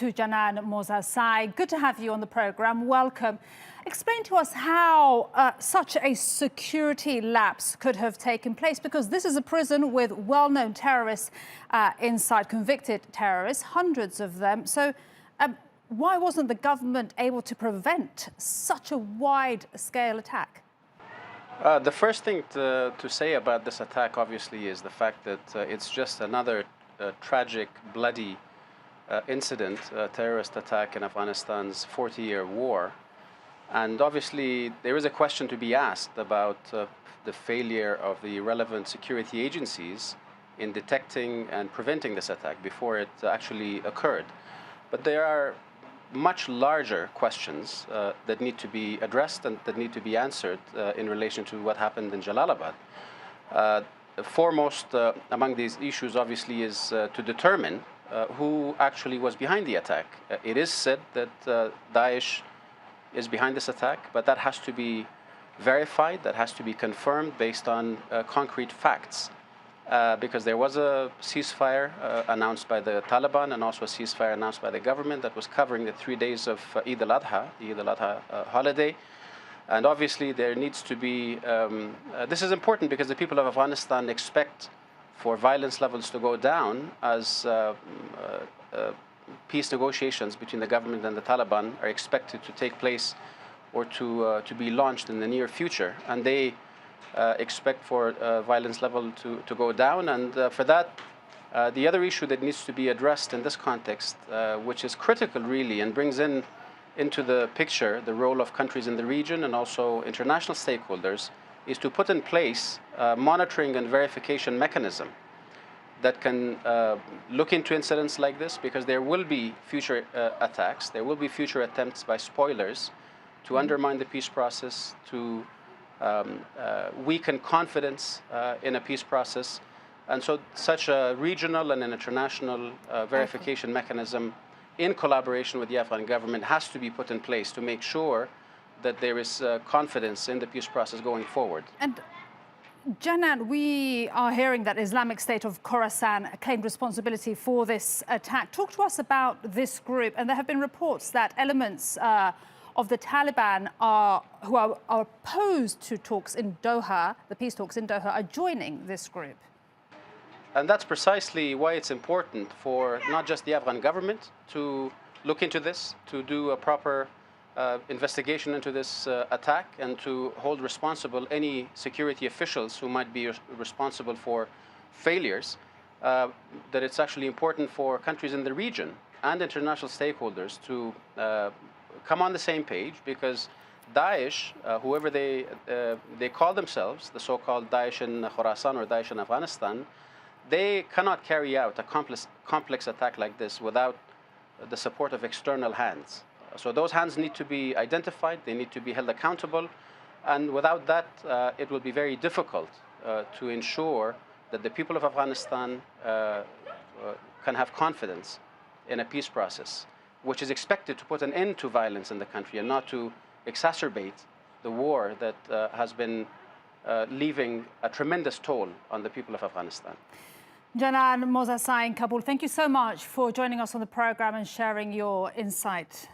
to Janan Mosazai. Good to have you on the program. Welcome. Explain to us how such a security lapse could have taken place, because this is a prison with well-known terrorists inside, convicted terrorists, hundreds of them. So why wasn't the government able to prevent such a wide-scale attack? The first thing to say about this attack, obviously, is the fact that it's just another tragic, bloody incident, a terrorist attack in Afghanistan's 40-year war. And obviously, there is a question to be asked about the failure of the relevant security agencies in detecting and preventing this attack before it actually occurred. But there are much larger questions that need to be addressed and that need to be answered in relation to what happened in Jalalabad. Foremost among these issues, obviously, is to determine who actually was behind the attack. It is said that Daesh is behind this attack, but that has to be verified, that has to be confirmed based on concrete facts. Because there was a ceasefire announced by the Taliban and also a ceasefire announced by the government that was covering the 3 days of Eid al-Adha holiday. And obviously there needs to be, this is important because the people of Afghanistan expect for violence levels to go down as peace negotiations between the government and the Taliban are expected to take place or to be launched in the near future. And they expect for violence level to go down. And for that, the other issue that needs to be addressed in this context, which is critical really and brings into the picture the role of countries in the region and also international stakeholders, is to put in place a monitoring and verification mechanism that can look into incidents like this, because there will be future attacks, there will be future attempts by spoilers to undermine the peace process, to weaken confidence in a peace process. And so such a regional and an international verification mechanism in collaboration with the Afghan government has to be put in place to make sure that there is confidence in the peace process going forward. And Janan, we are hearing that Islamic State of Khorasan claimed responsibility for this attack. Talk to us about this group. And there have been reports that elements of the Taliban who are opposed to talks in Doha, the peace talks in Doha, are joining this group. And that's precisely why it's important for not just the Afghan government to look into this, to do a proper investigation into this attack and to hold responsible any security officials who might be responsible for failures, that it's actually important for countries in the region and international stakeholders to come on the same page, because Daesh, whoever they call themselves, the so-called Daesh in Khorasan or Daesh in Afghanistan, they cannot carry out a complex attack like this without the support of external hands. So those hands need to be identified, they need to be held accountable, and without that, it will be very difficult to ensure that the people of Afghanistan can have confidence in a peace process, which is expected to put an end to violence in the country and not to exacerbate the war that has been leaving a tremendous toll on the people of Afghanistan. Janan Mosazai in Kabul, thank you so much for joining us on the program and sharing your insight.